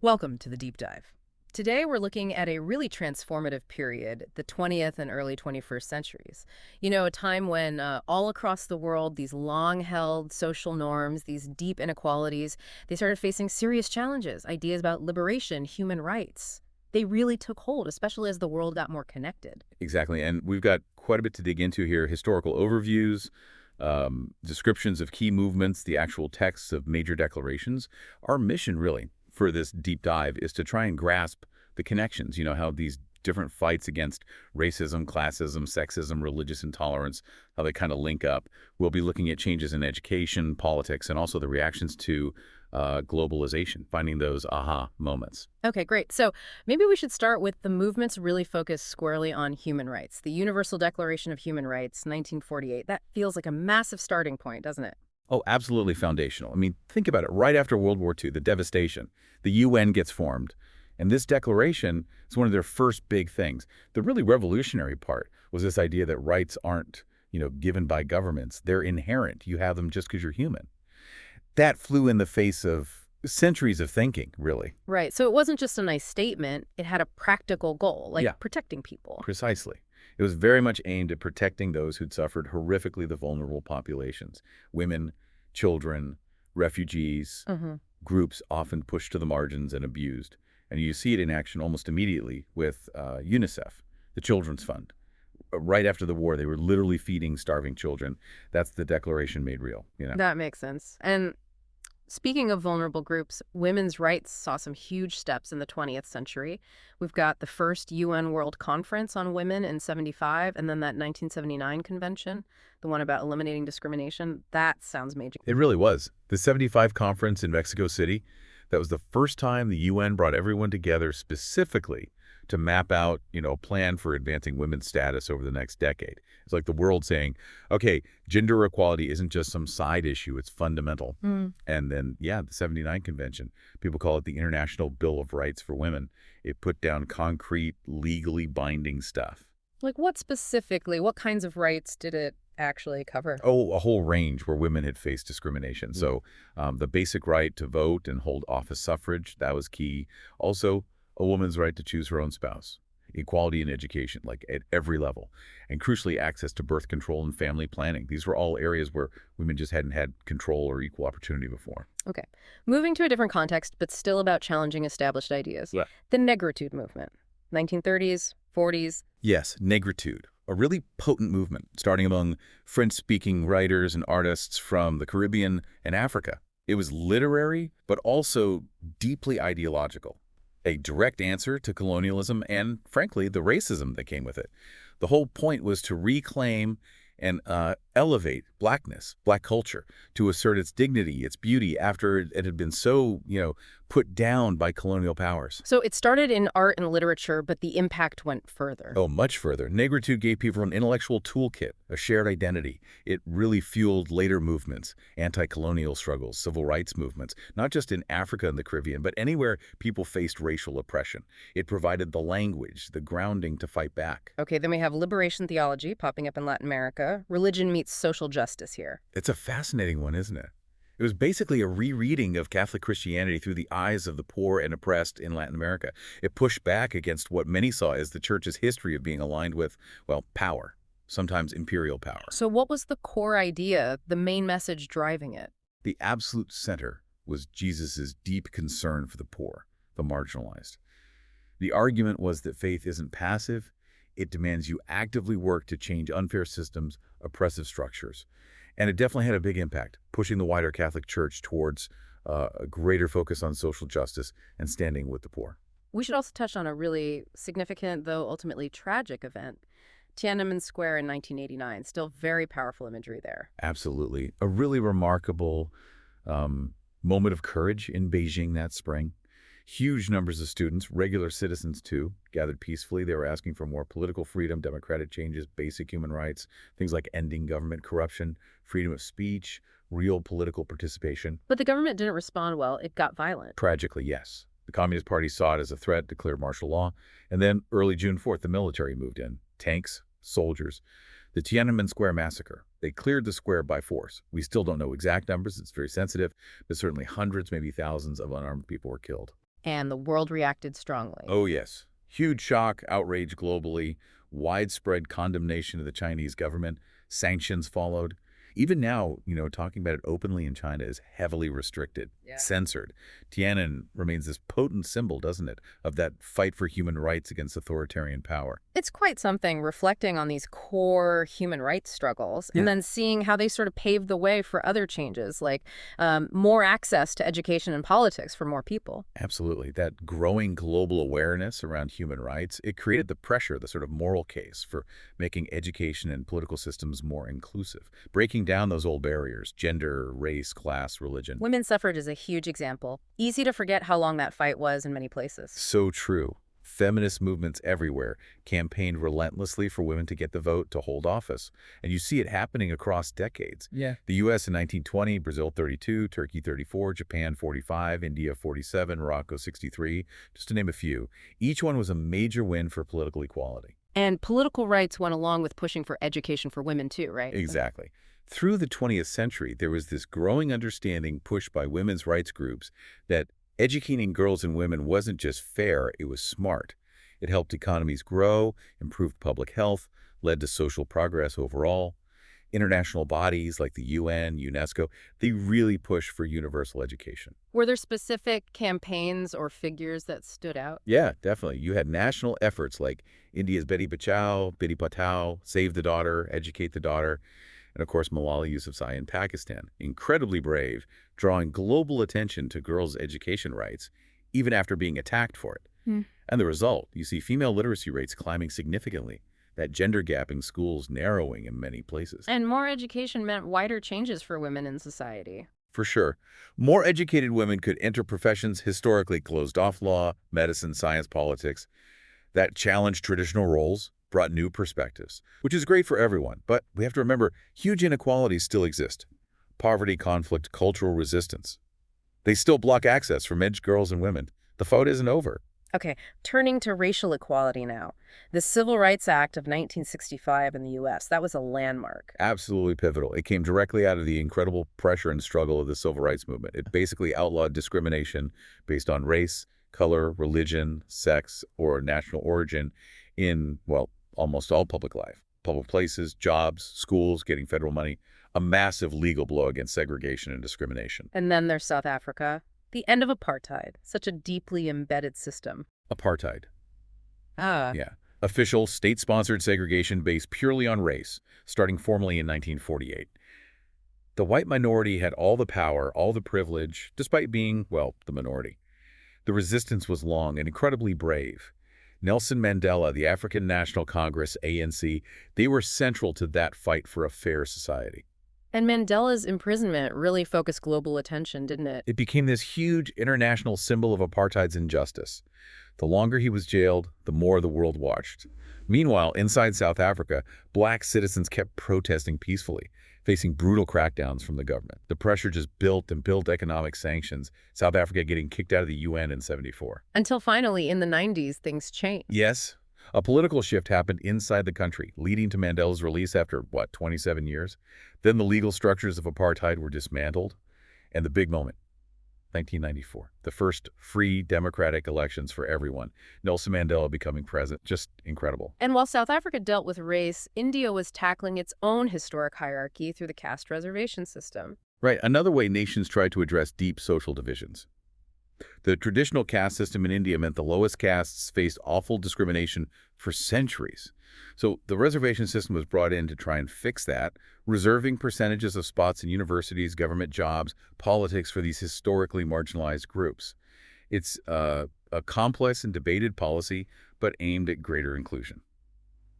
Welcome to the Deep Dive. Today we're looking at a really transformative period, the 20th and early 21st centuries. A time when all across the world, these long-held social norms, these deep inequalities, they started facing serious challenges. Ideas about liberation, human rights, they really took hold, especially as the world got more connected. Exactly. And we've got quite a bit to dig into here. Historical overviews, descriptions of key movements, the actual texts of major declarations. Our mission, really, for this deep dive is to try and grasp the connections, how these different fights against racism, classism, sexism, religious intolerance, how they kind of link up. We'll be looking at changes in education, politics, and also the reactions to globalization, finding those aha moments. Okay, great. So maybe we should start with the movements really focused squarely on human rights. The Universal Declaration of Human Rights, 1948. That feels like a massive starting point, doesn't it? Oh, absolutely foundational. I mean, think about it. Right after World War II, the devastation, the UN gets formed. And this declaration is one of their first big things. The really revolutionary part was this idea that rights aren't, given by governments. They're inherent. You have them just because you're human. That flew in the face of centuries of thinking, really. Right. So it wasn't just a nice statement, it had a practical goal, like Yeah, protecting people. precisely. It was very much aimed at protecting those who'd suffered horrifically the vulnerable populations. Women, children, refugees, Hmm. groups often pushed to the margins and abused. And you see it in action almost immediately with UNICEF, the Children's Fund. Right after the war, they were literally feeding starving children. That's the declaration made real. That makes sense. And speaking of vulnerable groups, women's rights saw some huge steps in the 20th century. We've got the first UN World Conference on Women in 75, and then that 1979 convention, the one about eliminating discrimination. That sounds major. It really was. The 75 conference in Mexico City, that was the first time the UN brought everyone together specifically to map out, a plan for advancing women's status over the next decade. It's like the world saying, okay, gender equality isn't just some side issue, it's fundamental. And then, yeah, the 79 convention, people call it the International Bill of Rights for Women. It put down concrete, legally binding stuff. Like what specifically, what kinds of rights did it actually cover? Oh, a whole range where women had faced discrimination. So the basic right to vote and hold office suffrage, that was key. Also, a woman's right to choose her own spouse. Equality in education, like at every level. And crucially, access to birth control and family planning. These were all areas where women just hadn't had control or equal opportunity before. Okay. Moving to a different context, but still about challenging established ideas. Yeah. The Negritude movement, 1930s, 40s. Yes, negritude, a really potent movement starting among French-speaking writers and artists from the Caribbean and Africa. It was literary, but also deeply ideological, a direct answer to colonialism and, frankly, the racism that came with it. The whole point was to reclaim and elevate blackness, black culture, to assert its dignity, its beauty after it had been so, put down by colonial powers. So it started in art and literature, but the impact went further. Oh, much further. Negritude gave people an intellectual toolkit, a shared identity. It really fueled later movements, anti-colonial struggles, civil rights movements, not just in Africa and the Caribbean, but anywhere people faced racial oppression. It provided the language, the grounding to fight back. Okay, then we have liberation theology popping up in Latin America. Religion meets social justice here. It's a fascinating one, isn't it? It was basically a rereading of Catholic Christianity through the eyes of the poor and oppressed in Latin America. It pushed back against what many saw as the church's history of being aligned with, well, power, sometimes imperial power. So what was the core idea, the main message driving it? The absolute center was Jesus's deep concern for the poor, the marginalized. The argument was that faith isn't passive. It demands you actively work to change unfair systems, oppressive structures. And it definitely had a big impact, pushing the wider Catholic Church towards a greater focus on social justice and standing with the poor. We should also touch on a really significant, though ultimately tragic event. Tiananmen Square in 1989, still very powerful imagery there. Absolutely. A really remarkable moment of courage in Beijing that spring. Huge numbers of students, regular citizens too, gathered peacefully. They were asking for more political freedom, democratic changes, basic human rights, things like ending government corruption, freedom of speech, real political participation. But the government didn't respond well. It got violent. Tragically, yes. The Communist Party saw it as a threat, declared martial law, and then early June 4th, the military moved in. Tanks, soldiers. The Tiananmen Square massacre. They cleared the square by force. We still don't know exact numbers. It's very sensitive, but certainly hundreds, maybe thousands of unarmed people were killed. And the world reacted strongly. Oh, yes. Huge shock, outrage globally, widespread condemnation of the Chinese government, sanctions followed. Even now, talking about it openly in China is heavily restricted, Yeah. censored. Tiananmen remains this potent symbol, doesn't it, of that fight for human rights against authoritarian power. It's quite something reflecting on these core human rights struggles and Yeah. then seeing how they sort of paved the way for other changes, like more access to education and politics for more people. Absolutely. That growing global awareness around human rights, it created the pressure, the sort of moral case for making education and political systems more inclusive, breaking down those old barriers, gender, race, class, religion. Women's suffrage is a huge example. Easy to forget how long that fight was in many places. So true. Feminist movements everywhere campaigned relentlessly for women to get the vote to hold office. And you see it happening across decades. Yeah. The U.S. in 1920, Brazil 32, Turkey 34, Japan 45, India 47, Morocco 63, just to name a few. Each one was a major win for political equality. And political rights went along with pushing for education for women too, right? Exactly. Through the 20th century, there was this growing understanding pushed by women's rights groups that educating girls and women wasn't just fair, it was smart. It helped economies grow, improved public health, led to social progress overall. International bodies like the UN, UNESCO, they really pushed for universal education. Were there specific campaigns or figures that stood out? Yeah, definitely. You had national efforts like India's Beti Bachao, Beti Patao, Save the Daughter, Educate the Daughter, and of course Malala Yousafzai in Pakistan. Incredibly brave, drawing global attention to girls' education rights, even after being attacked for it. Hmm. And the result, you see female literacy rates climbing significantly, that gender gap in schools narrowing in many places. And more education meant wider changes for women in society. For sure. More educated women could enter professions historically closed off: law, medicine, science, politics, that challenged traditional roles, brought new perspectives, which is great for everyone. But we have to remember, huge inequalities still exist. Poverty, conflict, cultural resistance. They still block access for men, girls, and women. The fight isn't over. Okay, turning to racial equality now. The Civil Rights Act of 1965 in the U.S., that was a landmark. Absolutely pivotal. It came directly out of the incredible pressure and struggle of the civil rights movement. It basically outlawed discrimination based on race, color, religion, sex, or national origin in, well, almost all public life. Public places, jobs, schools, getting federal money. A massive legal blow against segregation and discrimination. And then there's South Africa. The end of apartheid, such a deeply embedded system. Apartheid. Ah. Yeah. Official, state-sponsored segregation based purely on race, starting formally in 1948. The white minority had all the power, all the privilege, despite being, well, the minority. The resistance was long and incredibly brave. Nelson Mandela, the African National Congress, ANC, they were central to that fight for a fair society. And Mandela's imprisonment really focused global attention, didn't it? It became this huge international symbol of apartheid's injustice. The longer he was jailed, the more the world watched. Meanwhile, inside South Africa, black citizens kept protesting peacefully, facing brutal crackdowns from the government. The pressure just built and built economic sanctions, South Africa getting kicked out of the UN in '74. Until finally, in the 90s, things changed. Yes, a political shift happened inside the country, leading to Mandela's release after, 27 years? Then the legal structures of apartheid were dismantled. And the big moment, 1994, the first free democratic elections for everyone. Nelson Mandela becoming president, just incredible. And while South Africa dealt with race, India was tackling its own historic hierarchy through the caste reservation system. Right, another way nations tried to address deep social divisions. The traditional caste system in India meant the lowest castes faced awful discrimination for centuries. So the reservation system was brought in to try and fix that, reserving percentages of spots in universities, government jobs, politics for these historically marginalized groups. It's a complex and debated policy, but aimed at greater inclusion.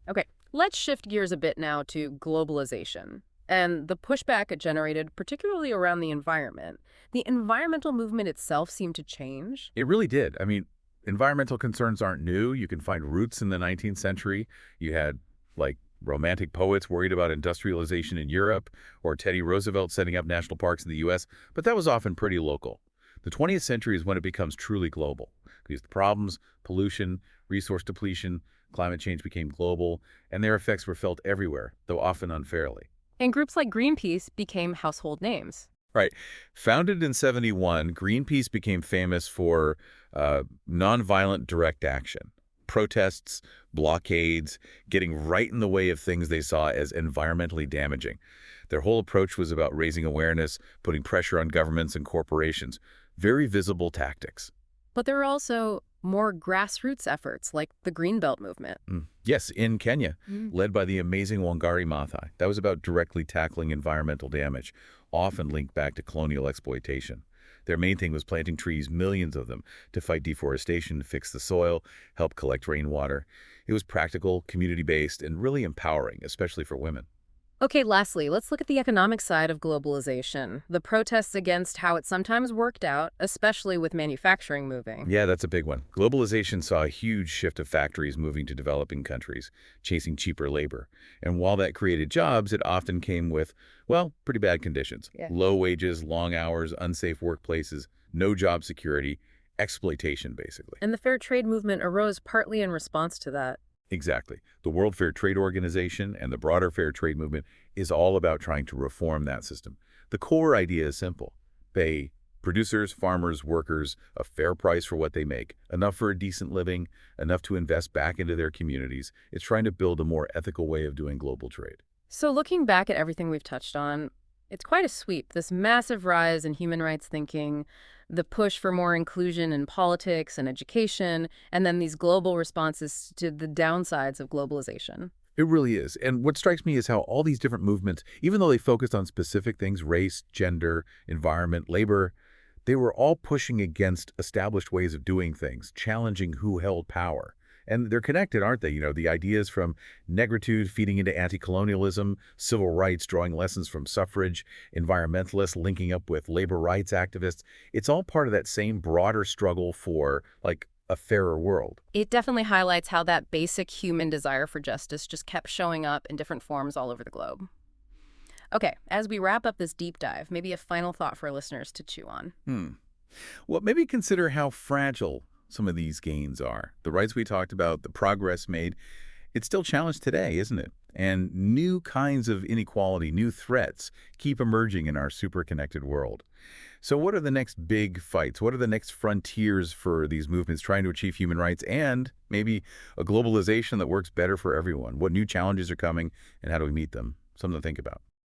Okay, let's shift gears a bit now to globalization and the pushback it generated, particularly around the environment. The environmental movement itself seemed to change. It really did. I mean, environmental concerns aren't new. You can find roots in the 19th century. You had, like, romantic poets worried about industrialization in Europe, or Teddy Roosevelt setting up national parks in the U.S., but that was often pretty local. The 20th century is when it becomes truly global, because the problems, pollution, resource depletion, climate change became global, and their effects were felt everywhere, though often unfairly. And groups like Greenpeace became household names. Right. Founded in 71, Greenpeace became famous for nonviolent direct action. Protests, blockades, getting right in the way of things they saw as environmentally damaging. Their whole approach was about raising awareness, putting pressure on governments and corporations. Very visible tactics. But there are also more grassroots efforts like the Greenbelt movement. Yes, in Kenya, led by the amazing Wangari Maathai. That was about directly tackling environmental damage, often linked back to colonial exploitation. Their main thing was planting trees, millions of them, to fight deforestation, fix the soil, help collect rainwater. It was practical, community-based, and really empowering, especially for women. Okay, lastly, let's look at the economic side of globalization. The protests against how it sometimes worked out, especially with manufacturing moving. Yeah, that's a big one. Globalization saw a huge shift of factories moving to developing countries, chasing cheaper labor. And while that created jobs, it often came with, well, pretty bad conditions. Yeah. Low wages, long hours, unsafe workplaces, no job security, exploitation, basically. And the fair trade movement arose partly in response to that. Exactly. The World Fair Trade Organization and the broader fair trade movement is all about trying to reform that system. The core idea is simple. Pay producers, farmers, workers a fair price for what they make, enough for a decent living, enough to invest back into their communities. It's trying to build a more ethical way of doing global trade. So looking back at everything we've touched on, it's quite a sweep. This massive rise in human rights thinking, the push for more inclusion in politics and education, and then these global responses to the downsides of globalization. It really is. And what strikes me is how all these different movements, even though they focused on specific things, race, gender, environment, labor, they were all pushing against established ways of doing things, challenging who held power. And they're connected, aren't they? You know, the ideas from negritude feeding into anti-colonialism, civil rights drawing lessons from suffrage, environmentalists linking up with labor rights activists. It's all part of that same broader struggle for, like, a fairer world. It definitely highlights how that basic human desire for justice just kept showing up in different forms all over the globe. Okay, as we wrap up this deep dive, maybe a final thought for our listeners to chew on. Well, maybe consider how fragile some of these gains are. The rights we talked about, the progress made, it's still challenged today, isn't it? And new kinds of inequality, new threats keep emerging in our super-connected world. So what are the next big fights? What are the next frontiers for these movements trying to achieve human rights and maybe a globalization that works better for everyone? What new challenges are coming and how do we meet them? Something to think about.